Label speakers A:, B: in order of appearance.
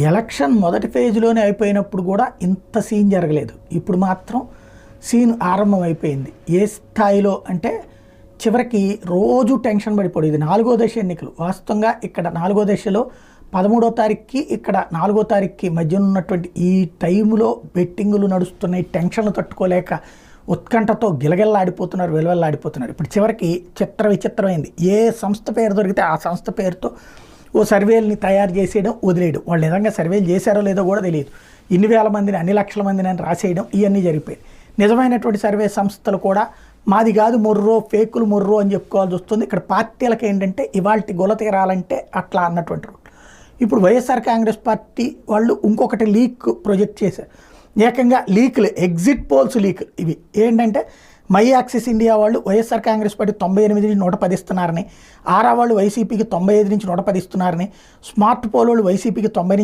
A: Election మొదటి ఫేజ్లోనే అయిపోయినప్పుడు కూడా ఇంత సీన్ జరగలేదు. ఇప్పుడు మాత్రం సీన్ ఆరంభం అయిపోయింది. ఏ స్థాయిలో అంటే చివరికి రోజు టెన్షన్ పడిపోయింది. ఇది 4వ దశ ఎన్నికలు. వాస్తవంగా ఇక్కడ 4వ దశలో 13వ తారీఖుకి ఇక్కడ 4వ తారీఖుకి మధ్యన ఉన్నటువంటి ఈ టైంలో బెట్టింగులు నడుస్తున్నాయి. టెన్షన్లు తట్టుకోలేక ఉత్కంఠతో గిలగిల్లాడిపోతున్నారు, వెలువెల్లాడిపోతున్నారు. ఇప్పుడు చివరికి విచిత్రమైంది. ఏ సంస్థ పేరు దొరికితే ఆ సంస్థ పేరుతో ఓ సర్వేలని తయారు చేసేయడం, వదిలేయడం. వాళ్ళు నిజంగా సర్వేలు చేశారో లేదో కూడా తెలియదు. ఇన్ని వేల మందిని, అన్ని లక్షల మందిని అని రాసేయడం, ఇవన్నీ జరిగిపోయాయి. నిజమైనటువంటి సర్వే సంస్థలు కూడా మాది కాదు మొర్రో, ఫేకులు మొర్రో అని చెప్పుకోవాల్సి వస్తుంది. ఇక్కడ పార్టీలకు ఏంటంటే ఇవాళ గొల తీరాలంటే అట్లా అన్నటువంటి. ఇప్పుడు వైఎస్ఆర్ కాంగ్రెస్ పార్టీ వాళ్ళు ఇంకొకటి లీక్ ప్రొజెక్ట్ చేశారు. ఏకంగా లీక్లు, ఎగ్జిట్ పోల్స్ లీక్. ఇవి ఏంటంటే మై యాక్సిస్ ఇండియా వాళ్ళు వైఎస్ఆర్ కాంగ్రెస్ పార్టీ 98 నుంచి 110 ఇస్తున్నారని, ఆరా వాళ్ళు వైసీపీకి 95 నుంచి 110 ఇస్తున్నారని, స్మార్ట్ పోల్ వాళ్ళు వైసీపీకి 90